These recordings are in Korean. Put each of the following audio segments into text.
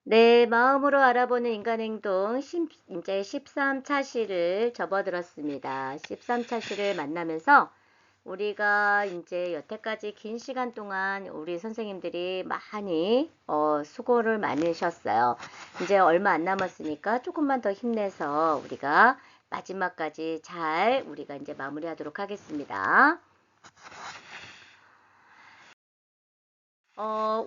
내 마음으로 알아보는 인간행동 이제 13차시를 접어들었습니다. 13차시를 만나면서 우리가 이제 여태까지 긴 시간 동안 우리 선생님들이 많이 수고를 많으셨어요. 이제 얼마 안 남았으니까 조금만 더 힘내서 우리가 마지막까지 잘 우리가 이제 마무리하도록 하겠습니다.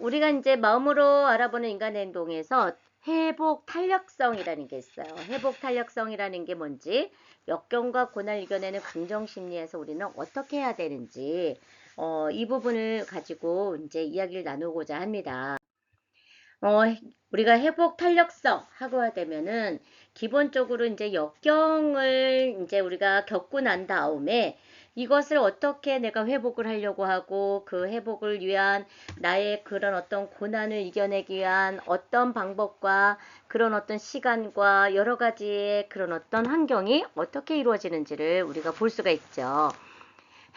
우리가 이제 마음으로 알아보는 인간의 행동에서 회복 탄력성이라는 게 있어요. 회복 탄력성이라는 게 뭔지, 역경과 고난을 이겨내는 긍정 심리에서 우리는 어떻게 해야 되는지, 이 부분을 가지고 이제 이야기를 나누고자 합니다. 어, 우리가 회복 탄력성 하고 되면은 기본적으로 이제 역경을 이제 우리가 겪고 난 다음에 이것을 어떻게 내가 회복을 하려고 하고 그 회복을 위한 나의 그런 어떤 고난을 이겨내기 위한 어떤 방법과 그런 어떤 시간과 여러 가지의 그런 어떤 환경이 어떻게 이루어지는지를 우리가 볼 수가 있죠.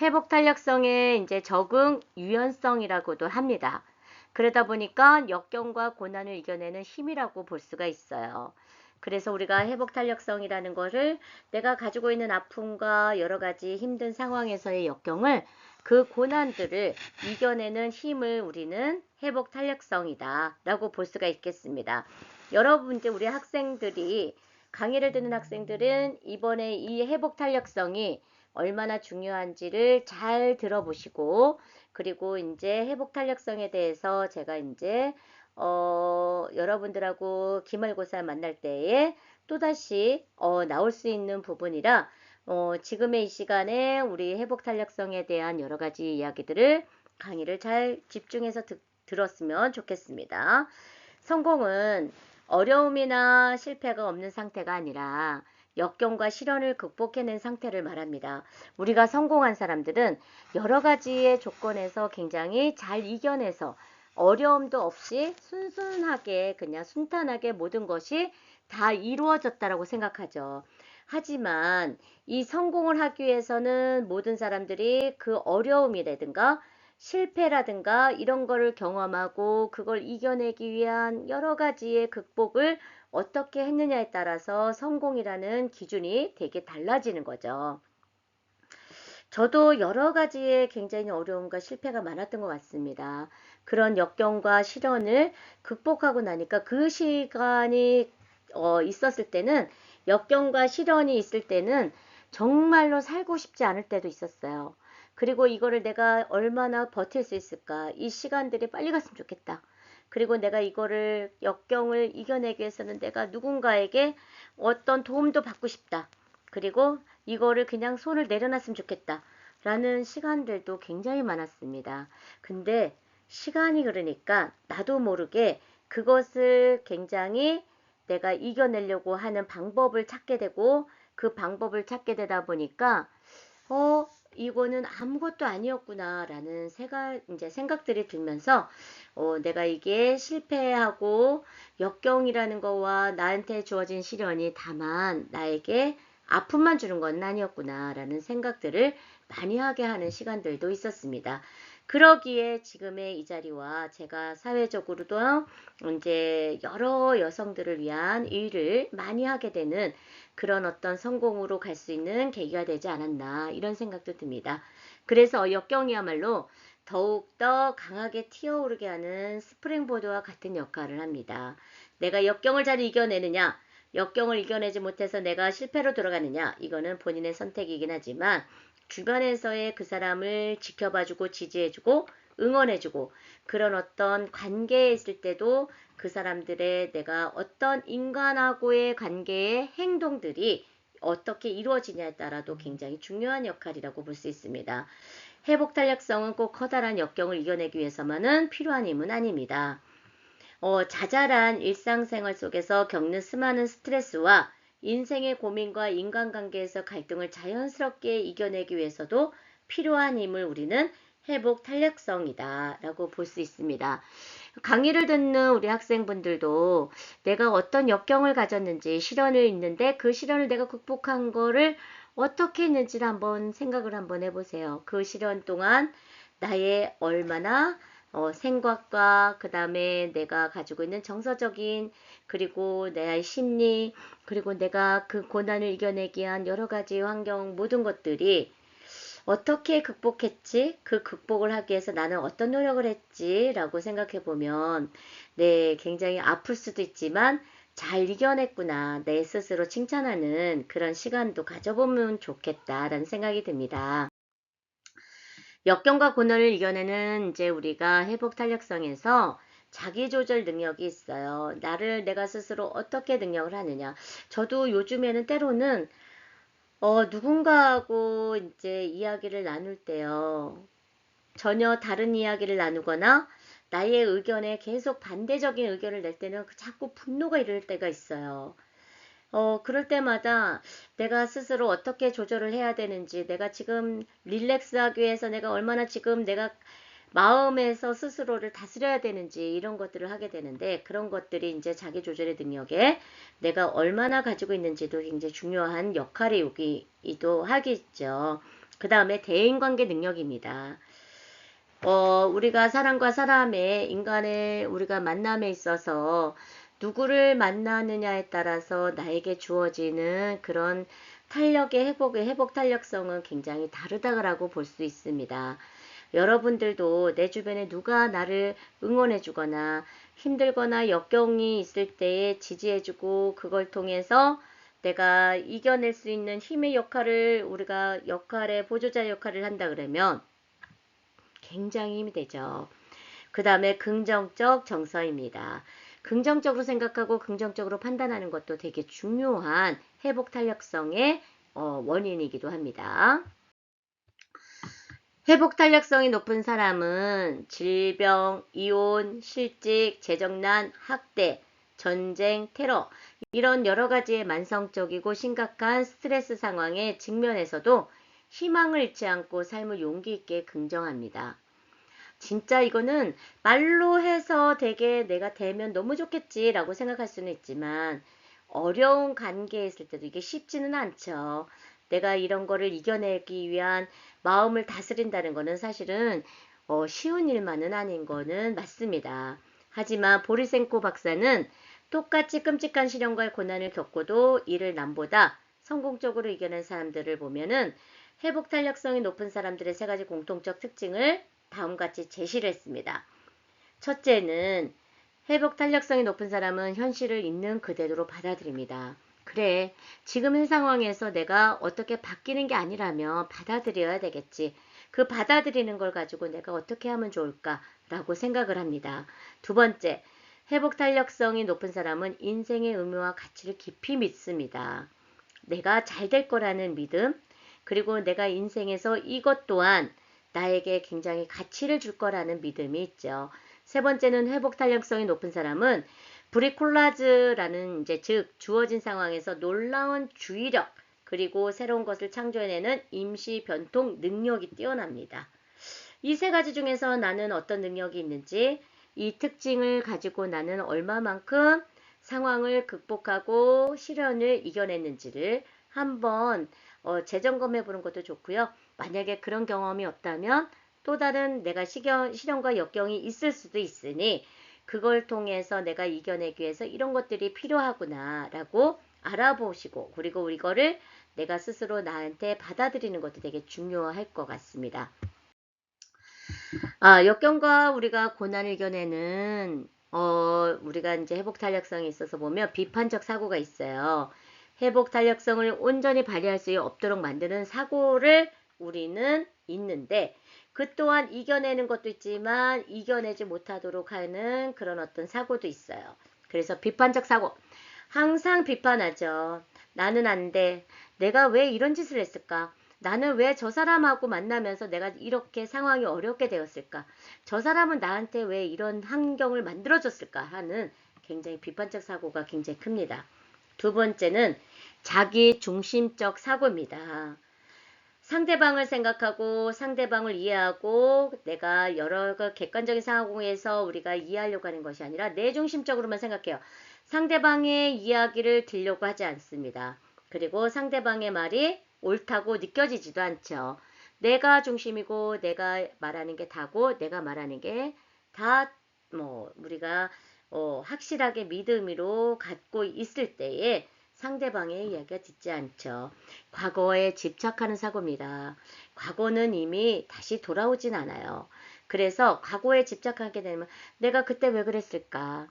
회복 탄력성의 이제 적응 유연성이라고도 합니다. 그러다 보니까 역경과 고난을 이겨내는 힘이라고 볼 수가 있어요. 그래서 우리가 회복 탄력성이라는 것을 내가 가지고 있는 아픔과 여러 가지 힘든 상황에서의 역경을 그 고난들을 이겨내는 힘을 우리는 회복 탄력성이다 라고 볼 수가 있겠습니다. 여러분 이제 우리 학생들이 강의를 듣는 학생들은 이번에 이 회복 탄력성이 얼마나 중요한지를 잘 들어보시고 그리고 이제 회복 탄력성에 대해서 제가 이제 여러분들하고 기말고사 만날 때에 또다시 나올 수 있는 부분이라 지금의 이 시간에 우리 회복 탄력성에 대한 여러 가지 이야기들을 강의를 잘 집중해서 들었으면 좋겠습니다. 성공은 어려움이나 실패가 없는 상태가 아니라 역경과 시련을 극복해낸 상태를 말합니다. 우리가 성공한 사람들은 여러 가지의 조건에서 굉장히 잘 이겨내서 어려움도 없이 순순하게 그냥 순탄하게 모든 것이 다 이루어졌다라고 생각하죠. 하지만 이 성공을 하기 위해서는 모든 사람들이 그 어려움이라든가 실패라든가 이런 거를 경험하고 그걸 이겨내기 위한 여러 가지의 극복을 어떻게 했느냐에 따라서 성공이라는 기준이 되게 달라지는 거죠. 저도 여러 가지의 굉장히 어려움과 실패가 많았던 것 같습니다. 그런 역경과 시련을 극복하고 나니까 그 시간이 있었을 때는 역경과 시련이 있을 때는 정말로 살고 싶지 않을 때도 있었어요. 그리고 이거를 내가 얼마나 버틸 수 있을까? 이 시간들이 빨리 갔으면 좋겠다. 그리고 내가 이거를 역경을 이겨내기 위해서는 내가 누군가에게 어떤 도움도 받고 싶다. 그리고 이거를 그냥 손을 내려놨으면 좋겠다. 라는 시간들도 굉장히 많았습니다. 근데 시간이 그러니까 나도 모르게 그것을 굉장히 내가 이겨내려고 하는 방법을 찾게 되고 그 방법을 찾게 되다 보니까 이거는 아무것도 아니었구나라는 이제 생각들이 들면서 내가 이게 실패하고 역경이라는 거와 나한테 주어진 시련이 다만 나에게 아픔만 주는 건 아니었구나라는 생각들을 많이 하게 하는 시간들도 있었습니다. 그러기에 지금의 이 자리와 제가 사회적으로도 이제 여러 여성들을 위한 일을 많이 하게 되는 그런 어떤 성공으로 갈 수 있는 계기가 되지 않았나 이런 생각도 듭니다. 그래서 역경이야말로 더욱더 강하게 튀어오르게 하는 스프링보드와 같은 역할을 합니다. 내가 역경을 잘 이겨내느냐, 역경을 이겨내지 못해서 내가 실패로 돌아가느냐, 이거는 본인의 선택이긴 하지만 주변에서의 그 사람을 지켜봐주고 지지해주고 응원해주고 그런 어떤 관계에 있을 때도 그 사람들의 내가 어떤 인간하고의 관계의 행동들이 어떻게 이루어지냐에 따라도 굉장히 중요한 역할이라고 볼 수 있습니다. 회복 탄력성은 꼭 커다란 역경을 이겨내기 위해서만은 필요한 힘은 아닙니다. 자잘한 일상생활 속에서 겪는 수많은 스트레스와 인생의 고민과 인간관계에서 갈등을 자연스럽게 이겨내기 위해서도 필요한 힘을 우리는 회복 탄력성이다 라고 볼 수 있습니다. 강의를 듣는 우리 학생분들도 내가 어떤 역경을 가졌는지 시련을 있는데 그 시련을 내가 극복한 거를 어떻게 했는지를 한번 생각을 한번 해보세요. 그 시련 동안 나의 얼마나 생각과 그 다음에 내가 가지고 있는 정서적인 그리고 내 심리 그리고 내가 그 고난을 이겨내기 위한 여러 가지 환경 모든 것들이 어떻게 극복했지? 그 극복을 하기 위해서 나는 어떤 노력을 했지? 라고 생각해 보면 네, 굉장히 아플 수도 있지만 잘 이겨냈구나. 내 스스로 칭찬하는 그런 시간도 가져보면 좋겠다라는 생각이 듭니다. 역경과 고난을 이겨내는 이제 우리가 회복 탄력성에서 자기 조절 능력이 있어요. 나를 내가 스스로 어떻게 능력을 하느냐. 저도 요즘에는 때로는 누군가하고 이제 이야기를 나눌 때요. 전혀 다른 이야기를 나누거나 나의 의견에 계속 반대적인 의견을 낼 때는 자꾸 분노가 일을 때가 있어요. 그럴 때마다 내가 스스로 어떻게 조절을 해야 되는지, 내가 지금 릴렉스하기 위해서 내가 얼마나 지금 내가 마음에서 스스로를 다스려야 되는지 이런 것들을 하게 되는데 그런 것들이 이제 자기 조절의 능력에 내가 얼마나 가지고 있는지도 굉장히 중요한 역할이 여기도 하겠죠. 그 다음에 대인관계 능력입니다. 우리가 사람과 사람의 인간의 우리가 만남에 있어서 누구를 만나느냐에 따라서 나에게 주어지는 그런 탄력의 회복 탄력성은 굉장히 다르다고 볼 수 있습니다. 여러분들도 내 주변에 누가 나를 응원해 주거나 힘들거나 역경이 있을 때에 지지해 주고 그걸 통해서 내가 이겨낼 수 있는 힘의 역할을 우리가 역할의 보조자 역할을 한다 그러면 굉장히 힘이 되죠. 그 다음에 긍정적 정서입니다. 긍정적으로 생각하고 긍정적으로 판단하는 것도 되게 중요한 회복 탄력성의 원인이기도 합니다. 회복 탄력성이 높은 사람은 질병, 이혼, 실직, 재정난, 학대, 전쟁, 테러 이런 여러 가지의 만성적이고 심각한 스트레스 상황에 직면해서도 희망을 잃지 않고 삶을 용기 있게 긍정합니다. 진짜 이거는 말로 해서 되게 내가 되면 너무 좋겠지라고 생각할 수는 있지만 어려운 관계에 있을 때도 이게 쉽지는 않죠. 내가 이런 거를 이겨내기 위한 마음을 다스린다는 거는 사실은 쉬운 일만은 아닌 거는 맞습니다. 하지만 보리센코 박사는 똑같이 끔찍한 시련과 고난을 겪고도 이를 남보다 성공적으로 이겨낸 사람들을 보면은 회복 탄력성이 높은 사람들의 세 가지 공통적 특징을 다음같이 제시를 했습니다. 첫째는 회복 탄력성이 높은 사람은 현실을 있는 그대로 받아들입니다. 그래, 지금 현 상황에서 내가 어떻게 바뀌는 게 아니라면 받아들여야 되겠지. 그 받아들이는 걸 가지고 내가 어떻게 하면 좋을까라고 생각을 합니다. 두 번째, 회복 탄력성이 높은 사람은 인생의 의미와 가치를 깊이 믿습니다. 내가 잘 될 거라는 믿음, 그리고 내가 인생에서 이것 또한 나에게 굉장히 가치를 줄 거라는 믿음이 있죠. 세 번째는 회복 탄력성이 높은 사람은 브리콜라즈라는 이제 즉 주어진 상황에서 놀라운 주의력 그리고 새로운 것을 창조해내는 임시 변통 능력이 뛰어납니다. 이 세 가지 중에서 나는 어떤 능력이 있는지 이 특징을 가지고 나는 얼마만큼 상황을 극복하고 시련을 이겨냈는지를 한번 재점검해 보는 것도 좋고요. 만약에 그런 경험이 없다면 또 다른 내가 시련과 역경이 있을 수도 있으니 그걸 통해서 내가 이겨내기 위해서 이런 것들이 필요하구나 라고 알아보시고 그리고 이거를 내가 스스로 나한테 받아들이는 것도 되게 중요할 것 같습니다. 역경과 우리가 고난을 이겨내는 우리가 이제 회복 탄력성이 있어서 보면 비판적 사고가 있어요. 회복 탄력성을 온전히 발휘할 수 없도록 만드는 사고를 우리는 있는데 그 또한 이겨내는 것도 있지만 이겨내지 못하도록 하는 그런 어떤 사고도 있어요. 그래서 비판적 사고. 항상 비판하죠. 나는 안 돼. 내가 왜 이런 짓을 했을까? 나는 왜 저 사람하고 만나면서 내가 이렇게 상황이 어렵게 되었을까? 저 사람은 나한테 왜 이런 환경을 만들어줬을까? 하는 굉장히 비판적 사고가 굉장히 큽니다. 두 번째는 자기 중심적 사고입니다. 상대방을 생각하고 상대방을 이해하고 내가 여러 객관적인 상황에서 우리가 이해하려고 하는 것이 아니라 내 중심적으로만 생각해요. 상대방의 이야기를 들려고 하지 않습니다. 그리고 상대방의 말이 옳다고 느껴지지도 않죠. 내가 중심이고 내가 말하는 게 다고 내가 말하는 게 다 우리가 확실하게 믿음으로 갖고 있을 때에 상대방의 이야기가 듣지 않죠. 과거에 집착하는 사고입니다. 과거는 이미 다시 돌아오진 않아요. 그래서 과거에 집착하게 되면 내가 그때 왜 그랬을까?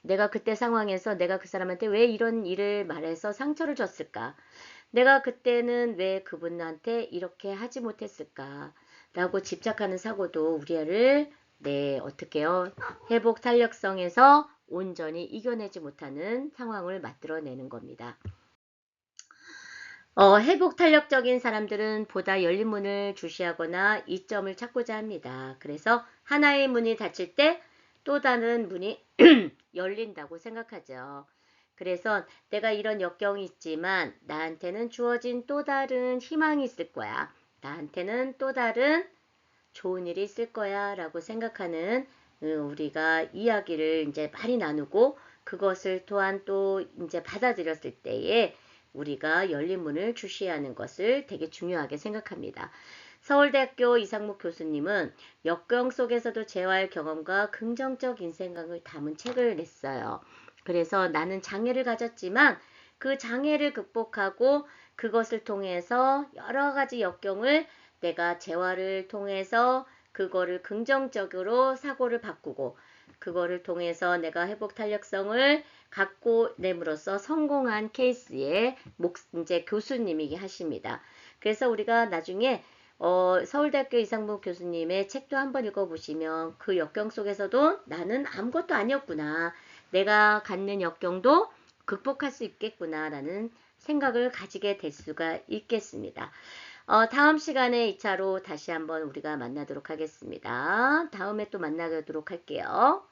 내가 그때 상황에서 내가 그 사람한테 왜 이런 일을 말해서 상처를 줬을까? 내가 그때는 왜 그분한테 이렇게 하지 못했을까? 라고 집착하는 사고도 우리를 어떻게요? 회복 탄력성에서 온전히 이겨내지 못하는 상황을 만들어내는 겁니다. 회복 탄력적인 사람들은 보다 열린 문을 주시하거나 이점을 찾고자 합니다. 그래서 하나의 문이 닫힐 때 또 다른 문이 열린다고 생각하죠. 그래서 내가 이런 역경이 있지만 나한테는 주어진 또 다른 희망이 있을 거야. 나한테는 또 다른 좋은 일이 있을 거야 라고 생각하는 우리가 이야기를 이제 많이 나누고 그것을 또한 또 이제 받아들였을 때에 우리가 열린 문을 주시하는 것을 되게 중요하게 생각합니다. 서울대학교 이상목 교수님은 역경 속에서도 재활 경험과 긍정적 인생관을 담은 책을 냈어요. 그래서 나는 장애를 가졌지만 그 장애를 극복하고 그것을 통해서 여러 가지 역경을 내가 재활을 통해서 그거를 긍정적으로 사고를 바꾸고 그거를 통해서 내가 회복 탄력성을 갖고 내므로써 성공한 케이스의 이제 교수님이게 하십니다. 그래서 우리가 나중에 서울대학교 이상복 교수님의 책도 한번 읽어보시면 그 역경 속에서도 나는 아무것도 아니었구나. 내가 갖는 역경도 극복할 수 있겠구나라는 생각을 가지게 될 수가 있겠습니다. 다음 시간에 2차로 다시 한번 우리가 만나도록 하겠습니다. 다음에 또 만나도록 할게요.